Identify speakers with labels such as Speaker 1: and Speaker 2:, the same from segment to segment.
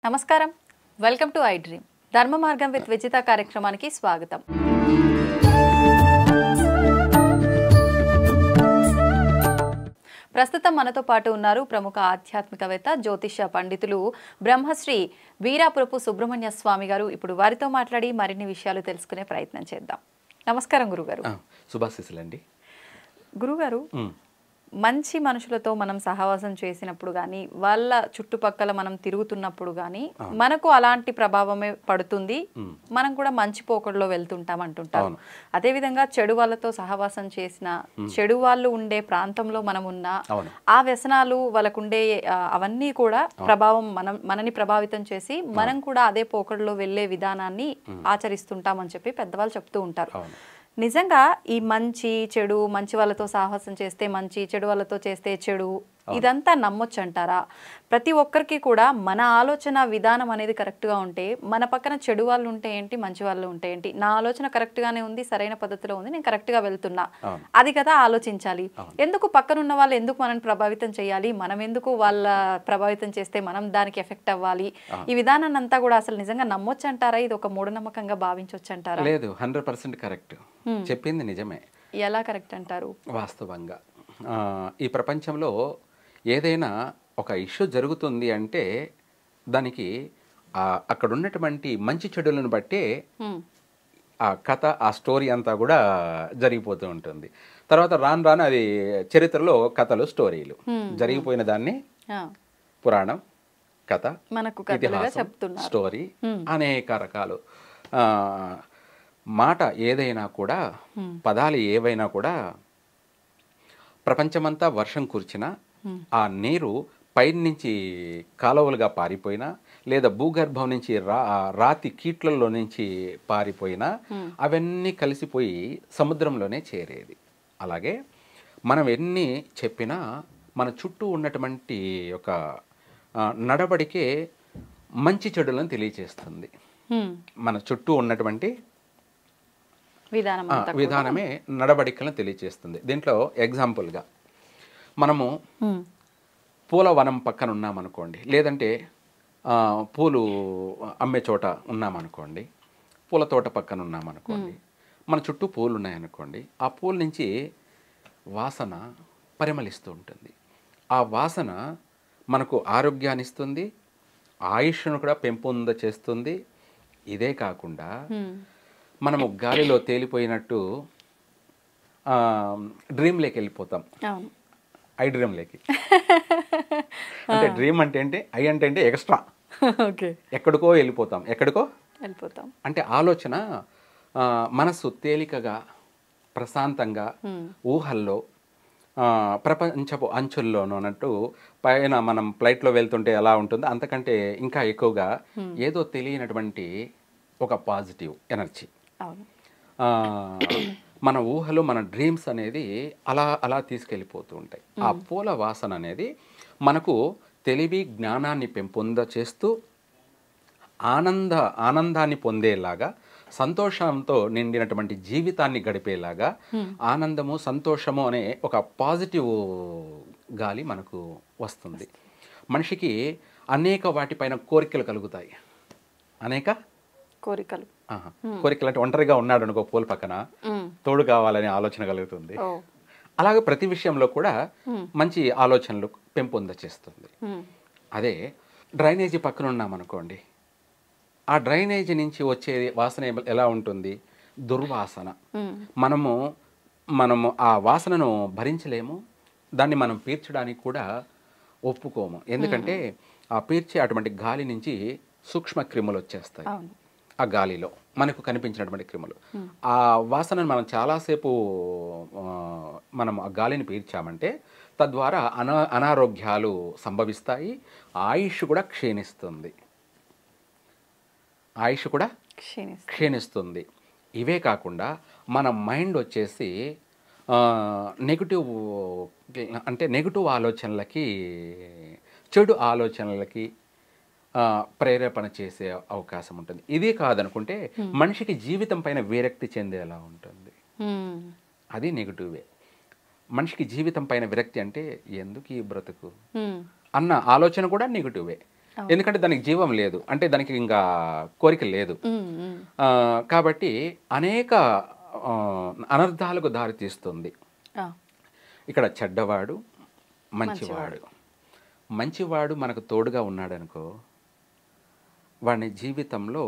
Speaker 1: నమస్కారం, welcome to I dream. ధర్మ మార్గం విత్ విజిత కార్యక్రమానికి స్వాగతం. ప్రస్తుతం మనతో పాటు ఉన్నారు ప్రముఖ ఆధ్యాత్మికవేత్త, జ్యోతిష పండితులు బ్రహ్మశ్రీ వీరాపురపు సుబ్రహ్మణ్య స్వామి గారు. ఇప్పుడు వారితో మాట్లాడి మరిన్ని విషయాలు తెలుసుకునే ప్రయత్నం చేద్దాం. నమస్కారం గురుగారు.
Speaker 2: శుభాశీస్సులండి.
Speaker 1: గురుగారు, మంచి మనుషులతో మనం సహవాసం చేసినప్పుడు కానీ, వాళ్ళ చుట్టుపక్కల మనం తిరుగుతున్నప్పుడు కానీ మనకు అలాంటి ప్రభావమే పడుతుంది. మనం కూడా మంచి పోకడలో వెళ్తుంటాం అంటుంటాం. అదేవిధంగా చెడు వాళ్ళతో సహవాసం చేసిన, చెడు వాళ్ళు ఉండే ప్రాంతంలో మనం ఉన్నా, ఆ వ్యసనాలు వాళ్ళకుండే అవన్నీ కూడా ప్రభావం మనని ప్రభావితం చేసి మనం కూడా అదే పోకడలో వెళ్ళే విధానాన్ని ఆచరిస్తుంటామని చెప్పి పెద్దవాళ్ళు చెప్తూ ఉంటారు. నిజంగా ఈ మంచి చెడు, మంచి వాళ్ళతో సాహసం చేస్తే మంచి, చెడు వాళ్ళతో చేస్తే చెడు, ఇదంతా నమ్మొచ్చు అంటారా? ప్రతి ఒక్కరికి కూడా మన ఆలోచన విధానం అనేది కరెక్ట్గా ఉంటే, మన పక్కన చెడు వాళ్ళు ఉంటే ఏంటి, మంచి వాళ్ళు ఉంటే ఏంటి, నా ఆలోచన కరెక్ట్గానే ఉంది, సరైన పద్ధతిలో ఉంది, నేను కరెక్ట్గా వెళ్తున్నా, అది కదా ఆలోచించాలి. ఎందుకు పక్కనున్న వాళ్ళు ఎందుకు మనల్ని ప్రభావితం చేయాలి, మనం ఎందుకు వాళ్ళ ప్రభావితం చేస్తే మనం దానికి ఎఫెక్ట్ అవ్వాలి? ఈ విధానాన్ని అంతా కూడా అసలు నిజంగా నమ్మొచ్చు అంటారా? ఇది ఒక మూఢనమ్మకంగా భావించవచ్చు అంటారా?
Speaker 2: లేదు, 100% కరెక్ట్. చెప్పింది నిజమే.
Speaker 1: ఎలా కరెక్ట్ అంటారు?
Speaker 2: వాస్తవంగా ఈ ప్రపంచంలో ఏదైనా ఒక ఇష్యూ జరుగుతుంది అంటే దానికి అక్కడ ఉన్నటువంటి మంచి చెడులను బట్టే ఆ కథ, ఆ స్టోరీ అంతా కూడా జరిగిపోతూ ఉంటుంది. తర్వాత రాను రాను అది చరిత్రలో కథలు, స్టోరీలు, జరిగిపోయిన దాన్ని పురాణం, కథ, ఇతిహాసం, స్టోరీ, అనేక రకాలు. మాట ఏదైనా కూడా, పదాలు ఏవైనా కూడా, ప్రపంచమంతా వర్షం కురిచినా, ఆ నీరు పైనుంచి కాలువలుగా పారిపోయినా, లేదా భూగర్భం నుంచి రాతి కీట్లలో నుంచి పారిపోయినా అవన్నీ కలిసిపోయి సముద్రంలోనే చేరేది. అలాగే మనం ఎన్ని చెప్పినా మన చుట్టూ ఉన్నటువంటి ఒక నడవడికే మంచి చెడులను తెలియచేస్తుంది. మన చుట్టూ ఉన్నటువంటి విధానమే నడవడికలను తెలియచేస్తుంది. దీంట్లో ఎగ్జాంపుల్గా మనము పూల వనం పక్కన ఉన్నామనుకోండి, లేదంటే పూలు అమ్మే చోట ఉన్నామనుకోండి, పూల తోట పక్కన ఉన్నామనుకోండి, మన చుట్టూ పూలు ఉన్నాయనుకోండి, ఆ పూల నుంచి వాసన పరిమళిస్తూ ఉంటుంది. ఆ వాసన మనకు ఆరోగ్యాన్ని ఇస్తుంది, ఆయుష్ను కూడా పెంపొంద చేస్తుంది. ఇదే కాకుండా మనము గాలిలో తేలిపోయినట్టు డ్రీమ్లోకి వెళ్ళిపోతాం. ఐ డ్రీమ్లోకి. అంటే డ్రీమ్ అంటే ఏంటి, ఐ అంటే ఎక్స్ట్రా, ఎక్కడికో వెళ్ళిపోతాం. అంటే ఆలోచన, మనసు తేలికగా, ప్రశాంతంగా, ఊహల్లో, ప్రపంచపు అంచుల్లోనూ అన్నట్టు, పైన మనం ఫ్లైట్లో వెళ్తుంటే ఎలా ఉంటుందో అంతకంటే ఇంకా ఎక్కువగా ఏదో తెలియనటువంటి ఒక పాజిటివ్ ఎనర్జీ. మన ఊహలు, మన డ్రీమ్స్ అనేది అలా అలా తీసుకెళ్ళిపోతూ ఉంటాయి. ఆ పూల వాసన అనేది మనకు తెలివి, జ్ఞానాన్ని పెంపొంద చేస్తూ ఆనందాన్ని పొందేలాగా, సంతోషంతో నిండినటువంటి జీవితాన్ని గడిపేలాగా, ఆనందము, సంతోషము అనే ఒక పాజిటివ్ గాలి మనకు వస్తుంది. మనిషికి అనేక వాటిపైన కోరికలు కలుగుతాయి. అనేక కోరికలు అంటే ఒంటరిగా ఉన్నాడు అనుకో, పూల పక్కన తోడు కావాలనే ఆలోచన కలుగుతుంది. అలాగే ప్రతి విషయంలో కూడా మంచి ఆలోచనలు పెంపొంద చేస్తుంది. అదే డ్రైనేజీ పక్కన ఉన్నామనుకోండి, ఆ డ్రైనేజీ నుంచి వచ్చే వాసన ఎలా ఉంటుంది? దుర్వాసన. మనము ఆ వాసనను భరించలేము, దాన్ని మనం పీల్చడానికి కూడా ఒప్పుకోము. ఎందుకంటే ఆ పీల్చే అటువంటి గాలి నుంచి సూక్ష్మ క్రిములు వచ్చేస్తాయి. ఆ గాలిలో మనకు కనిపించినటువంటి క్రిములు, ఆ వాసనను మనం చాలాసేపు మనం ఆ గాలిని పీల్చామంటే తద్వారా అనారోగ్యాలు సంభవిస్తాయి, ఆయుష్ కూడా క్షీణిస్తుంది. ఇవే కాకుండా మన మైండ్ వచ్చేసి నెగిటివ్ ఆలోచనలకి, చెడు ఆలోచనలకి ప్రేరేపణ చేసే అవకాశం ఉంటుంది. ఇదే కాదనుకుంటే మనిషికి జీవితం పైన విరక్తి చెందేలా ఉంటుంది. అది నెగిటివే. మనిషికి జీవితం పైన విరక్తి అంటే ఎందుకు ఈ బ్రతుకు
Speaker 1: ఉమ్,
Speaker 2: అన్న ఆలోచన కూడా నెగిటివే. ఎందుకంటే దానికి జీవం లేదు, అంటే దానికి ఇంకా కోరిక లేదు.
Speaker 1: ఉమ్, ఉమ్,
Speaker 2: కాబట్టి అనేక ఆ, అనర్థాలకు దారితీస్తుంది.
Speaker 1: ఆ,
Speaker 2: ఇక్కడ చెడ్డవాడు, మంచివాడు. మంచివాడు మనకు తోడుగా ఉన్నాడనుకో, వాడి జీవితంలో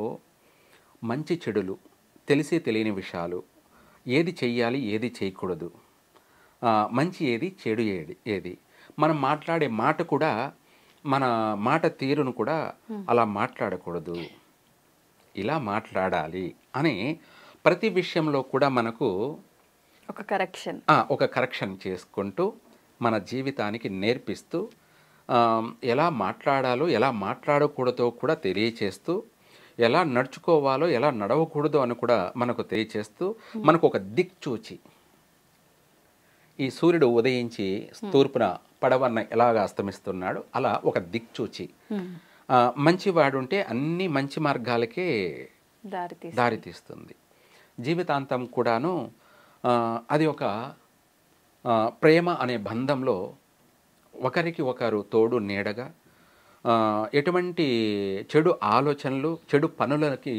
Speaker 2: మంచి చెడులు, తెలిసి తెలియని విషయాలు, ఏది చెయ్యాలి ఏది చేయకూడదు, మంచి ఏది చెడు ఏది, మనం మాట్లాడే మాట కూడా, మన మాట తీరును కూడా అలా మాట్లాడకూడదు, ఇలా మాట్లాడాలి అని ప్రతి విషయంలో కూడా మనకు ఒక కరెక్షన్ చేసుకుంటూ మన జీవితానికి నేర్పిస్తూ, ఎలా మాట్లాడాలో ఎలా మాట్లాడకూడదో కూడా తెలియచేస్తూ, ఎలా నడుచుకోవాలో ఎలా నడవకూడదో అని కూడా మనకు తెలియచేస్తూ, మనకు ఒక దిక్చూచి, ఈ సూర్యుడు ఉదయించి తూర్పున పడవన్న ఎలాగ అస్తమిస్తున్నాడు అలా ఒక దిక్చూచి, మంచివాడుంటే అన్ని మంచి మార్గాలకే దారితీస్తుంది. జీవితాంతం కూడాను అది ఒక ప్రేమ అనే బంధంలో ఒకరికి ఒకరు తోడు నీడగా, ఎటువంటి చెడు ఆలోచనలు చెడు పనులకి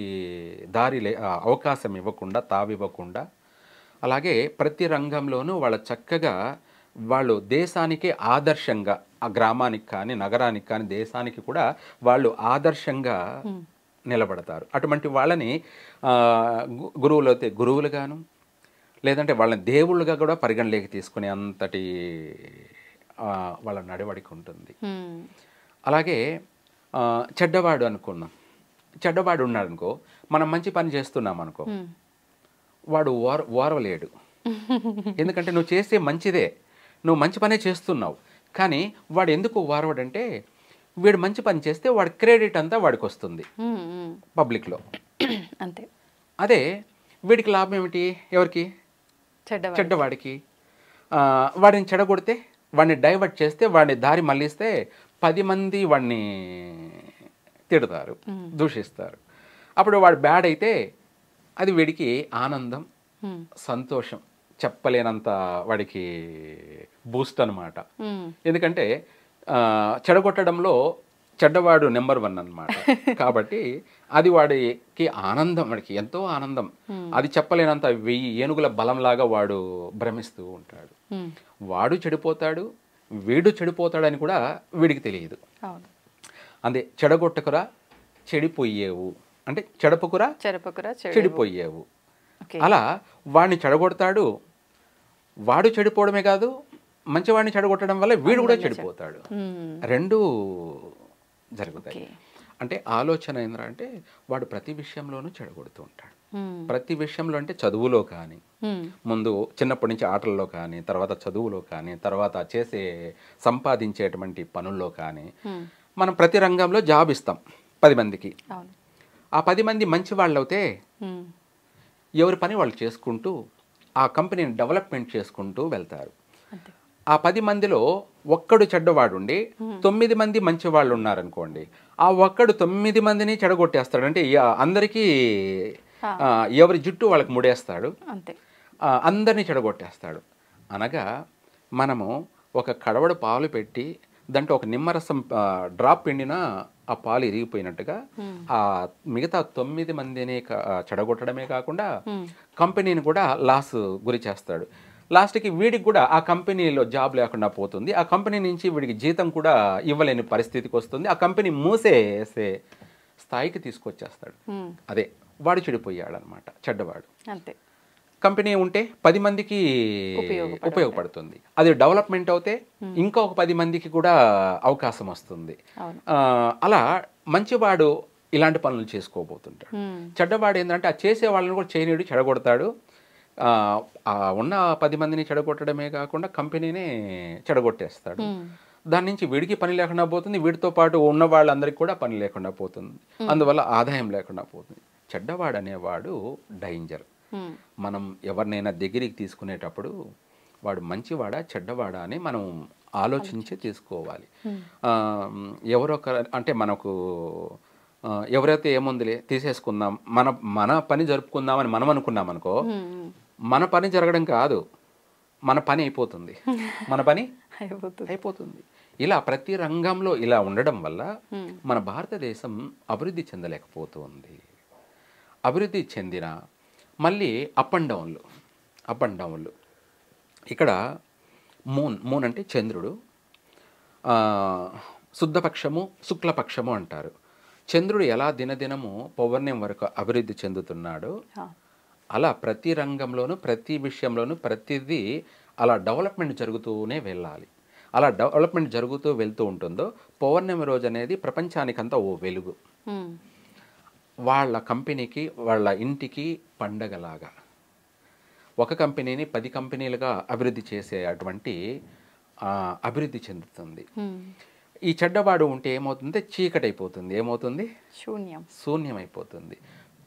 Speaker 2: అవకాశం ఇవ్వకుండా, తావివ్వకుండా, అలాగే ప్రతి రంగంలోనూ వాళ్ళ చక్కగా వాళ్ళు దేశానికి ఆదర్శంగా, ఆ గ్రామానికి కానీ నగరానికి కానీ దేశానికి కూడా వాళ్ళు ఆదర్శంగా నిలబడతారు. అటువంటి వాళ్ళని గురువులు అయితే గురువులుగాను, లేదంటే వాళ్ళని దేవుళ్ళుగా కూడా పరిగణలోకి తీసుకునే అంతటి వాళ్ళ నడవడిక ఉంటుంది. అలాగే చెడ్డవాడు అనుకున్నాం, చెడ్డవాడు ఉన్నాడు అనుకో, మనం మంచి పని చేస్తున్నాం అనుకో, వాడు ఓర్వలేడు. ఎందుకంటే నువ్వు చేసే మంచిదే, నువ్వు మంచి పనే చేస్తున్నావు, కానీ వాడు ఎందుకు ఓర్వడంటే, వీడు మంచి పని చేస్తే వాడి క్రెడిట్ అంతా వాడికి వస్తుంది పబ్లిక్లో.
Speaker 1: అంతే.
Speaker 2: అదే వీడికి లాభం ఏమిటి? ఎవరికి? చెడ్డవాడికి. వాడిని చెడగొడితే, వాడిని డైవర్ట్ చేస్తే, వాడిని దారి మళ్ళిస్తే 10 మంది వాడిని తిడతారు, దూషిస్తారు. అప్పుడు వాడు బ్యాడ్ అయితే అది వీడికి ఆనందం, సంతోషం, చెప్పలేనంత వాడికి బూస్ట్ అన్నమాట. ఎందుకంటే చెడగొట్టడంలో చెడ్డవాడు నెంబర్ 1 అన్నమాట. కాబట్టి అది వాడికి ఆనందం, వాడికి ఎంతో ఆనందం. అది చెప్పలేనంత 1000 ఏనుగుల బలంలాగా వాడు భ్రమిస్తూ ఉంటాడు. వాడు చెడిపోతాడు, వీడు చెడిపోతాడని కూడా వీడికి తెలియదు. అదే చెడగొట్టకురా చెడిపోయేవు అంటే, చెడపకురా చెడిపోయేవు. అలా వాడిని చెడగొడతాడు, వాడు చెడిపోవడమే కాదు, మంచివాడిని చెడగొట్టడం వల్ల వీడు కూడా చెడిపోతాడు. రెండూ జరుగుతాయి. అంటే ఆలోచన ఏంటంటే, వాడు ప్రతి విషయంలోనూ చెడగొడుతూ ఉంటాడు. ప్రతి విషయంలో అంటే చదువులో కానీ, ముందు చిన్నప్పటి నుంచి ఆటల్లో కానీ, తర్వాత చదువులో కానీ, తర్వాత సంపాదించేటువంటి పనుల్లో కానీ, మనం ప్రతి రంగంలో జాబ్ ఇస్తాం 10 మందికి. ఆ 10 మంది మంచి వాళ్ళు అయితే ఎవరి పని వాళ్ళు చేసుకుంటూ ఆ కంపెనీని డెవలప్మెంట్ చేసుకుంటూ వెళ్తారు. ఆ 10 మందిలో ఒక్కడు చెడ్డవాడుండి 9 మంది మంచి వాళ్ళు ఉన్నారనుకోండి, ఆ ఒక్కడు 9 మందిని చెడగొట్టేస్తాడు. అంటే అందరికీ ఎవరి జుట్టు వాళ్ళకి ముడేస్తాడు, అందరినీ చెడగొట్టేస్తాడు. అనగా మనము ఒక కడవడ పాలు పెట్టి దాంట్లో ఒక నిమ్మరసం డ్రాప్ పిండినా ఆ పాలు ఇరిగిపోయినట్టుగా ఆ మిగతా 9 మందిని చెడగొట్టడమే కాకుండా కంపెనీని కూడా లాస్ గురి చేస్తాడు. లాస్ట్కి వీడికి కూడా ఆ కంపెనీలో జాబ్ లేకుండా పోతుంది, ఆ కంపెనీ నుంచి వీడికి జీతం కూడా ఇవ్వలేని పరిస్థితికి వస్తుంది, ఆ కంపెనీ మూసేసే స్థాయికి తీసుకొచ్చేస్తాడు. అదే వాడు చెడిపోయాడు అనమాట, చెడ్డవాడు.
Speaker 1: అంతే.
Speaker 2: కంపెనీ ఉంటే 10 మందికి ఉపయోగపడుతుంది, అది డెవలప్మెంట్ అవుతే ఇంకా ఒక 10 మందికి కూడా అవకాశం వస్తుంది. అలా మంచివాడు ఇలాంటి పనులు చేసుకోబోతుంటాడు. చెడ్డవాడు ఏంటంటే ఆ చేసే వాళ్ళని కూడా చేయనీడు, చెడగొడతాడు. ఉన్న 10 మందిని చెడగొట్టడమే కాకుండా కంపెనీనే చెడగొట్టేస్తాడు. దాని నుంచి వీడికి పని లేకుండా పోతుంది, వీడితో పాటు ఉన్న వాళ్ళందరికీ కూడా పని లేకుండా పోతుంది, అందువల్ల ఆదాయం లేకుండా పోతుంది. చెడ్డవాడు అనేవాడు డేంజర్. మనం ఎవరినైనా దగ్గరికి తీసుకునేటప్పుడు వాడు మంచివాడా చెడ్డవాడా అని మనం ఆలోచించి తీసుకోవాలి. ఎవరొక అంటే మనకు ఎవరైతే ఏముందిలే తీసేసుకుందాం, మన పని జరుపుకుందామని మనం అనుకున్నాం అనుకో, మన పని జరగడం కాదు, మన పని అయిపోతుంది, మన పని
Speaker 1: అయిపోతుంది.
Speaker 2: అయిపోతుంది. ఇలా ప్రతి రంగంలో ఇలా ఉండడం వల్ల మన భారతదేశం అభివృద్ధి చెందలేకపోతుంది. అభివృద్ధి చెందిన మళ్ళీ అప్ అండ్ డౌన్లు. ఇక్కడ మూన్ అంటే చంద్రుడు, శుద్ధపక్షము శుక్లపక్షము అంటారు. చంద్రుడు ఎలా దినదినము పౌర్ణమి వరకు అభివృద్ధి చెందుతున్నాడో అలా ప్రతి రంగంలోనూ ప్రతి విషయంలోనూ ప్రతిదీ అలా డెవలప్మెంట్ జరుగుతూనే వెళ్ళాలి. అలా డెవలప్మెంట్ జరుగుతూ వెళ్తూ ఉంటుందో పౌర్ణమి రోజు అనేది ప్రపంచానికంతా ఓ వెలుగు, వాళ్ళ కంపెనీకి వాళ్ళ ఇంటికి పండగలాగా. ఒక కంపెనీని 10 కంపెనీలుగా అభివృద్ధి చేసే అటువంటి అభివృద్ధి చెందుతుంది. ఈ చెడ్డవాడు ఉంటే ఏమవుతుంది? చీకటి అయిపోతుంది. ఏమవుతుంది? శూన్యం అయిపోతుంది.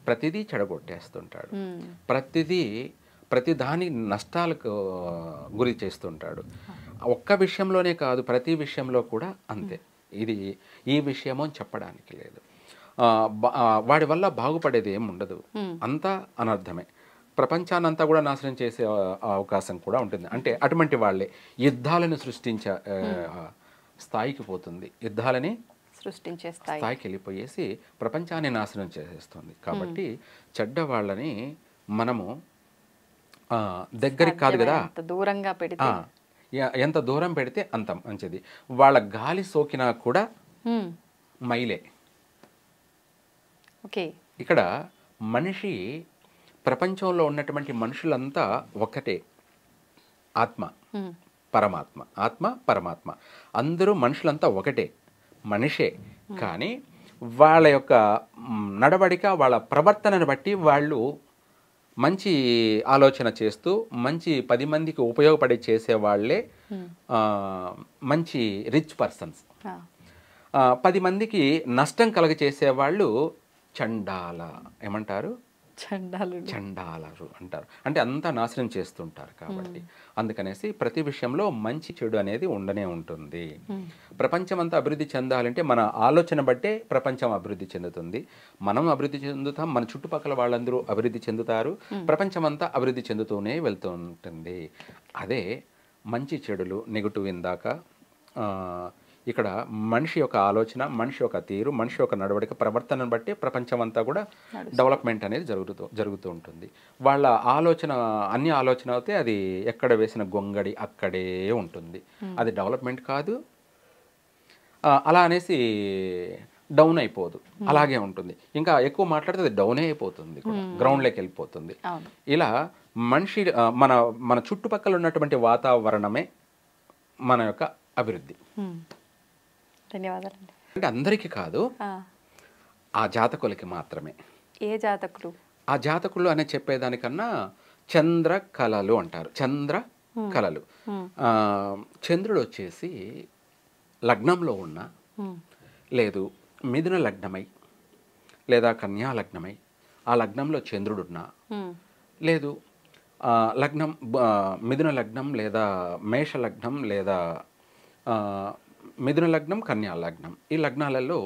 Speaker 2: ప్రతిదీ చెడగొట్టేస్తుంటాడు, ప్రతి దాని నష్టాలకు గురి చేస్తుంటాడు. ఒక్క విషయంలోనే కాదు, ప్రతి విషయంలో కూడా అంతే. ఇది ఈ విషయమో అని చెప్పడానికి లేదు. వాడి వల్ల బాగుపడేది ఏమి ఉండదు, అంతా అనర్థమే. ప్రపంచాన్నంతా కూడా నాశనం చేసే అవకాశం కూడా ఉంటుంది. అంటే అటువంటి వాళ్ళే యుద్ధాలను సృష్టించే స్థాయికి పోతుంది, యుద్ధాలని
Speaker 1: సృష్టించే
Speaker 2: స్థాయికి వెళ్ళిపోయేసి ప్రపంచాన్ని నాశనం చేసేస్తుంది. కాబట్టి చెడ్డ వాళ్ళని మనము దగ్గరికి కాదు కదా,
Speaker 1: దూరంగా పెడితే,
Speaker 2: ఎంత దూరం పెడితే అంత మంచిది. వాళ్ళ గాలి సోకినా కూడా మైలే. ఇక్కడ మనిషి, ప్రపంచంలో ఉన్నటువంటి మనుషులంతా ఒకటే, ఆత్మ పరమాత్మ. అందరూ మనుషులంతా ఒకటే, మనిషే. కానీ వాళ్ళ యొక్క నడవడిక, వాళ్ళ ప్రవర్తనను బట్టి వాళ్ళు మంచి ఆలోచన చేస్తూ మంచి 10 మందికి ఉపయోగపడే చేసేవాళ్లే మంచి రిచ్ పర్సన్స్. 10 మందికి నష్టం కలగచేసేవాళ్ళు ఏమంటారు? చండాలరు అంటారు. అంటే అంతా నాశనం చేస్తుంటారు. కాబట్టి అందుకనేసి ప్రతి విషయంలో మంచి చెడు అనేది ఉండనే ఉంటుంది. ప్రపంచం అంతా అభివృద్ధి చెందాలంటే మన ఆలోచన బట్టే ప్రపంచం అభివృద్ధి చెందుతుంది. మనం అభివృద్ధి చెందుతాం, మన చుట్టుపక్కల వాళ్ళందరూ అభివృద్ధి చెందుతారు, ప్రపంచం అంతా అభివృద్ధి చెందుతూనే వెళ్తూ ఉంటుంది. అదే మంచి చెడులు, నెగటివ్. ఇందాక ఇక్కడ మనిషి యొక్క ఆలోచన, మనిషి యొక్క తీరు, మనిషి యొక్క నడవడిక, ప్రవర్తనను బట్టి ప్రపంచం అంతా కూడా డెవలప్మెంట్ అనేది జరుగుతూ ఉంటుంది. వాళ్ళ ఆలోచన అన్ని ఆలోచన అయితే అది ఎక్కడ వేసిన గొంగడి అక్కడే ఉంటుంది, అది డెవలప్మెంట్ కాదు. అలా అనేసి డౌన్ అయిపోదు, అలాగే ఉంటుంది. ఇంకా ఎక్కువ మాట్లాడితే అది డౌనే అయిపోతుంది, గ్రౌండ్లోకి వెళ్ళిపోతుంది. ఇలా మనిషి మన చుట్టుపక్కల ఉన్నటువంటి వాతావరణమే మన యొక్క అభివృద్ధి.
Speaker 1: ధన్యవాదాలండి.
Speaker 2: అంటే అందరికీ కాదు, ఆ జాతకులకి మాత్రమే.
Speaker 1: ఏ జాతకులు?
Speaker 2: ఆ జాతకులు అనే చెప్పేదానికన్నా చంద్ర కళలు అంటారు. చంద్ర కళలు, చంద్రుడు వచ్చేసి లగ్నంలో ఉన్న, లేదు మిథున లగ్నమై లేదా కన్యా లగ్నమై ఆ లగ్నంలో చంద్రుడున్నా, లేదు లగ్నం మిథున లగ్నం లేదా మేష లగ్నం లేదా మిథున లగ్నం, కన్యా లగ్నం, ఈ లగ్నాలలో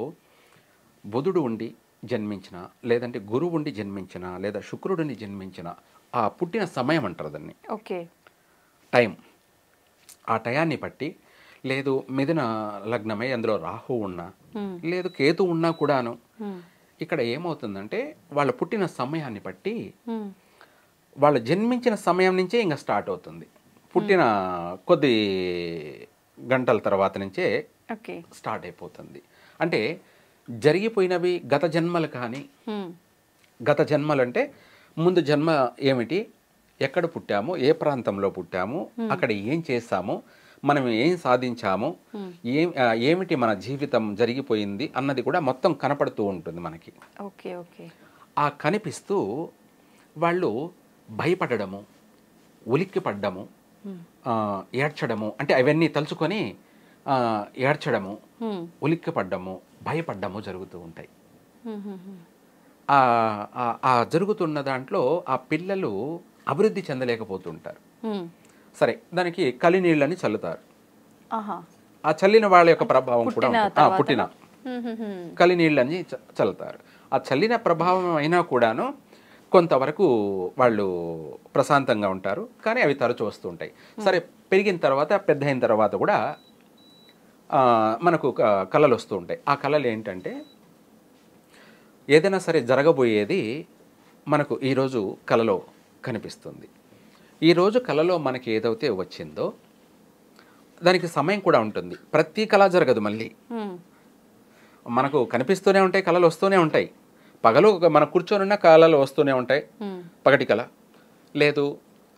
Speaker 2: బుధుడు ఉండి జన్మించిన, లేదంటే గురువు ఉండి జన్మించిన, లేదా శుక్రుడిని జన్మించిన, ఆ పుట్టిన సమయం అంటారు దాన్ని, టైం. ఆ టయాన్ని బట్టి, లేదు మిథున లగ్నమై అందులో రాహు ఉన్నా, లేదు కేతు ఉన్నా కూడాను, ఇక్కడ ఏమవుతుందంటే వాళ్ళ పుట్టిన సమయాన్ని బట్టి, వాళ్ళు జన్మించిన సమయం నుంచే ఇంకా స్టార్ట్ అవుతుంది. పుట్టిన కొద్ది గంటల తర్వాత నుంచే స్టార్ట్ అయిపోతుంది. అంటే జరిగిపోయినవి గత జన్మలు. కానీ గత జన్మలు అంటే ముందు జన్మ ఏమిటి, ఎక్కడ పుట్టాము, ఏ ప్రాంతంలో పుట్టాము, అక్కడ ఏం చేస్తాము, మనం ఏం సాధించాము, ఏమిటి మన జీవితం జరిగిపోయింది అన్నది కూడా మొత్తం కనపడుతూ ఉంటుంది మనకి. ఆ కనిపిస్తూ వాళ్ళు భయపడము, ఉలిక్కి పడ్డము, ఏడ్చడము, అంటే అవన్నీ తలుచుకొని ఏడ్చడము, ఉలిక్కి పడ్డము, భయపడ్డము జరుగుతూ ఉంటాయి. ఆ జరుగుతున్న దాంట్లో ఆ పిల్లలు అభివృద్ధి చెందలేకపోతుంటారు. సరే, దానికి కలినీళ్ళని చల్లుతారు. ఆ చల్లిన వాళ్ళ యొక్క ప్రభావం కూడా పుట్టిన కలినీళ్ళని చల్లుతారు. ఆ చల్లిన ప్రభావం అయినా కూడాను కొంతవరకు వాళ్ళు ప్రశాంతంగా ఉంటారు. కానీ అవి తరచూ వస్తూ ఉంటాయి. సరే, పెరిగిన తర్వాత పెద్ద అయిన తర్వాత కూడా మనకు కళలు వస్తూ ఉంటాయి. ఆ కళలు ఏంటంటే ఏదైనా సరే జరగబోయేది మనకు ఈరోజు కళలో కనిపిస్తుంది. ఈరోజు కళలో మనకి ఏదైతే వచ్చిందో దానికి సమయం కూడా ఉంటుంది. ప్రతి కళ జరగదు. మళ్ళీ మనకు కనిపిస్తూనే ఉంటాయి, కళలు వస్తూనే ఉంటాయి. పగలు మనం కూర్చొని ఉన్న కళలు వస్తూనే ఉంటాయి, పగటి కళ. లేదు,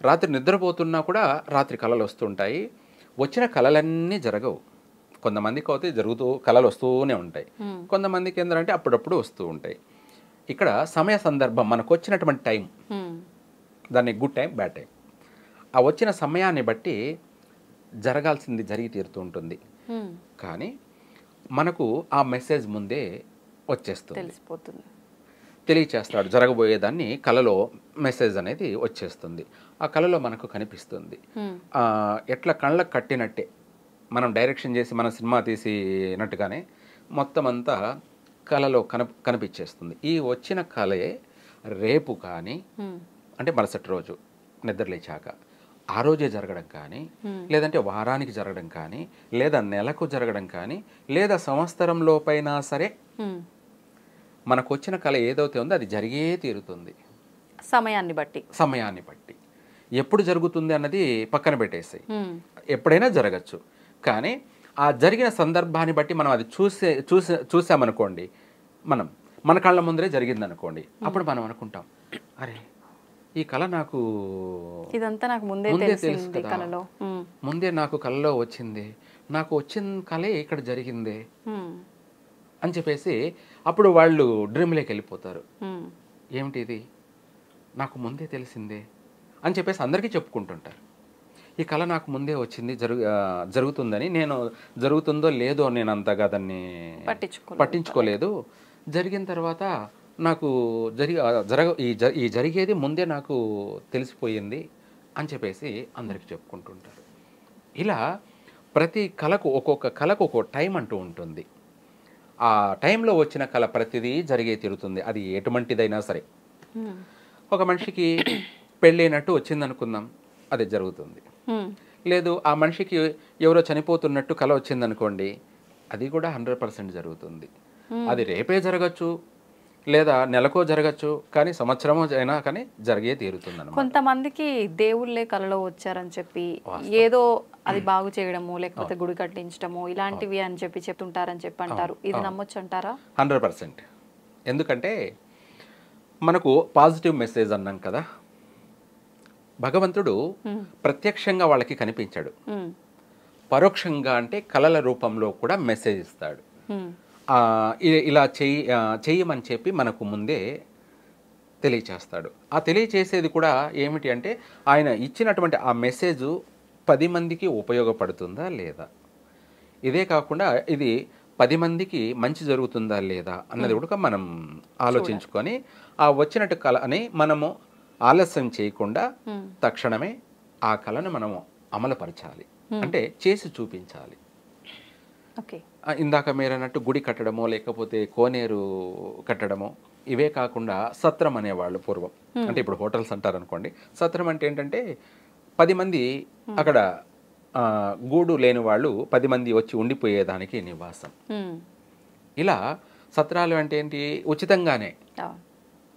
Speaker 2: రాత్రి నిద్రపోతున్నా కూడా రాత్రి కళలు వస్తుంటాయి. వచ్చిన కళలన్నీ జరగవు. కొంతమందికి అయితే కళలు వస్తూనే ఉంటాయి. కొంతమందికి ఏంటంటే అప్పుడప్పుడు వస్తూ ఉంటాయి. ఇక్కడ సమయ సందర్భం, మనకు వచ్చినటువంటి టైం, దాన్ని గుడ్ టైం, బ్యాడ్ టైం, ఆ వచ్చిన సమయాన్ని బట్టి జరగాల్సింది జరిగి తీరుతూ ఉంటుంది. కానీ మనకు ఆ మెసేజ్ ముందే వచ్చేస్తుంది,
Speaker 1: తెలిసిపోతుంది,
Speaker 2: తెలియచేస్తాడు. జరగబోయేదాన్ని కళలో మెసేజ్ అనేది వచ్చేస్తుంది. ఆ కళలో మనకు కనిపిస్తుంది. ఎట్లా కళ్ళకు కట్టినట్టే మనం డైరెక్షన్ చేసి మన సినిమా తీసినట్టుగానే మొత్తం అంతా కళలో కనిపించేస్తుంది. ఈ వచ్చిన కళే రేపు కానీ, అంటే మరుసటి రోజు నిద్రలేచాక ఆ రోజే జరగడం కానీ, లేదంటే వారానికి జరగడం కానీ, లేదా నెలకు జరగడం కానీ, లేదా సంవత్సరంలోపైనా సరే మనకు వచ్చిన కళ ఏదైతే ఉందో అది జరిగే తీరుతుంది. సమయాన్ని బట్టి ఎప్పుడు జరుగుతుంది అన్నది పక్కన పెట్టేసాయి. ఎప్పుడైనా జరగచ్చు. కానీ ఆ జరిగిన సందర్భాన్ని బట్టి మనం అది చూసామనుకోండి, మన కళ్ళ ముందరే జరిగిందనుకోండి, అప్పుడు మనం అనుకుంటాం, అరే ఈ కళ నాకు
Speaker 1: ఇదంతా నాకు ముందే
Speaker 2: తెలుసు కదా, ముందే నాకు కళలో వచ్చింది, నాకు వచ్చిన కళే ఇక్కడ జరిగింది అని చెప్పేసి అప్పుడు వాళ్ళు డ్రీమ్లోకి వెళ్ళిపోతారు. ఏమిటి ఇది, నాకు ముందే తెలిసిందే అని చెప్పేసి అందరికీ చెప్పుకుంటుంటారు. ఈ కళ నాకు ముందే వచ్చింది, జరుగుతుందని. నేను జరుగుతుందో లేదో నేను అంతగా దాన్ని పట్టించుకోలేదు. జరిగిన తర్వాత నాకు ఈ జరిగేది ముందే నాకు తెలిసిపోయింది అని చెప్పేసి అందరికీ చెప్పుకుంటుంటారు. ఇలా ప్రతి కళకు ఒక్కొక్క టైం అంటూ ఉంటుంది. ఆ టైంలో వచ్చిన కళ ప్రతిదీ జరిగే తీరుతుంది. అది ఎటువంటిదైనా సరే. ఒక మనిషికి పెళ్ళైనట్టు వచ్చిందనుకుందాం, అది జరుగుతుంది. లేదు, ఆ మనిషికి ఎవరో చనిపోతున్నట్టు కళ వచ్చిందనుకోండి, అది కూడా 100% జరుగుతుంది. అది రేపే జరగచ్చు, లేదా నెలకో జరగచ్చు, కానీ సంవత్సరమో అయినా కానీ జరిగే తీరుతుంది.
Speaker 1: కొంతమందికి దేవుళ్ళే కళలో వచ్చారని చెప్పి ఏదో అది బాగు చేయడము, లేకపోతే గుడి కట్టించడము, ఇలాంటివి అని చెప్పి చెప్తుంటారని చెప్పి అంటారు. ఇది నమ్మొచ్చు అంటారా?
Speaker 2: 100%. ఎందుకంటే మనకు పాజిటివ్ మెసేజ్ అన్నాం కదా, భగవంతుడు ప్రత్యక్షంగా వాళ్ళకి కనిపించాడు, పరోక్షంగా అంటే కళల రూపంలో కూడా మెసేజ్ ఇస్తాడు. ఇలా చెయ్యమని చెప్పి మనకు ముందే తెలియచేస్తాడు. ఆ తెలియచేసేది కూడా ఏమిటి అంటే ఆయన ఇచ్చినటువంటి ఆ మెసేజ్ 10 మందికి ఉపయోగపడుతుందా లేదా, ఇదే కాకుండా ఇది 10 మందికి మంచి జరుగుతుందా లేదా అన్నది కూడా మనం ఆలోచించుకొని ఆ వచ్చినట్టు కళని మనము ఆలస్యం చేయకుండా తక్షణమే ఆ కళను మనము అమలుపరచాలి, అంటే చేసి చూపించాలి. ఇందాక మీరు అన్నట్టు గుడి కట్టడమో లేకపోతే కోనేరు కట్టడమో, ఇవే కాకుండా సత్రం అనేవాళ్ళు పూర్వం. అంటే ఇప్పుడు హోటల్స్ అంటారు అనుకోండి. సత్రం అంటే ఏంటంటే 10 మంది అక్కడ గూడు లేని వాళ్ళు 10 మంది వచ్చి ఉండిపోయేదానికి నివాసం. ఇలా సత్రాలు అంటే ఏంటి, ఉచితంగానే.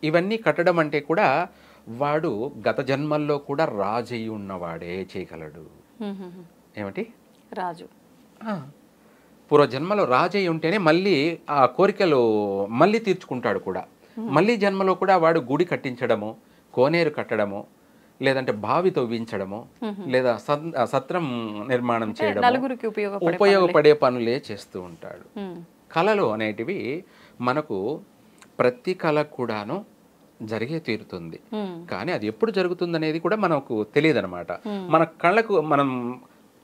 Speaker 2: ఇవన్నీ కట్టడం అంటే కూడా వాడు గత జన్మల్లో కూడా రాజయ్యి ఉన్నవాడే చేయగలడు. ఏమిటి,
Speaker 1: రాజు
Speaker 2: పూర్వజన్మలో రాజయ్య ఉంటేనే మళ్ళీ ఆ కోరికలు మళ్ళీ తీర్చుకుంటాడు కూడా. మళ్ళీ జన్మలో కూడా వాడు గుడి కట్టించడము, కోనేరు కట్టడము, లేదంటే బావి తవ్వించడము, లేదా సత్రం నిర్మాణం చేయడము, ఉపయోగపడే పనులే చేస్తూ ఉంటాడు. కళలు అనేటివి మనకు ప్రతి కళ కూడాను జరిగే తీరుతుంది. కానీ అది ఎప్పుడు జరుగుతుంది అనేది కూడా మనకు తెలియదు అనమాట. మన కళ్ళకు మనం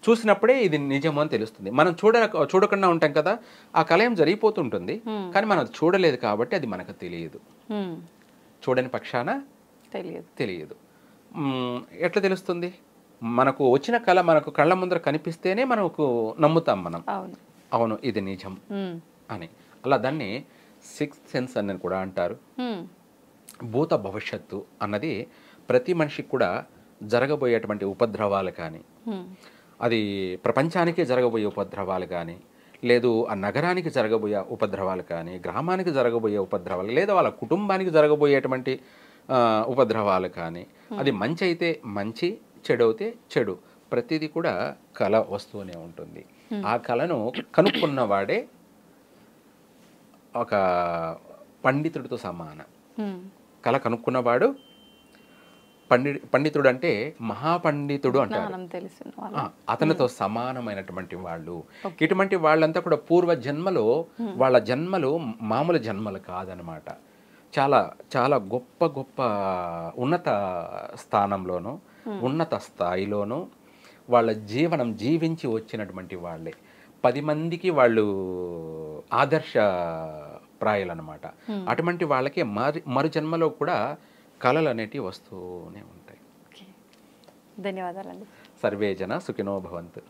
Speaker 2: చూసినప్పుడే ఇది నిజము అని తెలుస్తుంది. మనం చూడకుండా ఉంటాం కదా, ఆ కళ ఏం జరిగిపోతుంటుంది, కానీ మనం చూడలేదు కాబట్టి అది మనకు తెలియదు. చూడని పక్షాన తెలియదు. ఎట్లా తెలుస్తుంది? మనకు వచ్చిన కళ మనకు కళ్ళ ముందర కనిపిస్తేనే మనకు నమ్ముతాం మనం, అవును ఇది నిజం అని. అలా దాన్ని 6th సెన్స్ అని కూడా అంటారు. భూత భవిష్యత్తు అన్నది ప్రతి మనిషికి కూడా జరగబోయేటువంటి ఉపద్రవాలు కానీ, అది ప్రపంచానికి జరగబోయే ఉపద్రవాలు కానీ, లేదు ఆ నగరానికి జరగబోయే ఉపద్రవాలు కానీ, గ్రామానికి జరగబోయే ఉపద్రవాలు, లేదా వాళ్ళ కుటుంబానికి జరగబోయేటువంటి ఉపద్రవాలు కానీ, అది మంచి అయితే మంచి, చెడు అయితే చెడు, ప్రతిదీ కూడా కళ వస్తూనే ఉంటుంది. ఆ కళను కనుక్కున్నవాడే ఒక పండితుడితో సమానం. కళ కనుక్కున్నవాడు పండితుడు, అంటే మహాపండితుడు అంటారు. అతనితో సమానమైనటువంటి వాళ్ళు. ఇటువంటి వాళ్ళంతా కూడా పూర్వ జన్మలో వాళ్ళ జన్మలు మామూలు జన్మలు కాదనమాట. చాలా చాలా గొప్ప గొప్ప ఉన్నత స్థానంలోనూ ఉన్నత స్థాయిలోనూ వాళ్ళ జీవనం జీవించి వచ్చినటువంటి వాళ్ళే. 10 మందికి వాళ్ళు ఆదర్శ ప్రాయాలన్నమాట. అటువంటి వాళ్ళకి మరు జన్మలో కూడా కళలు అనేటివి వస్తూనే ఉంటాయి.
Speaker 1: ధన్యవాదాలండి.
Speaker 2: సర్వే జన సుఖినో భవంతు.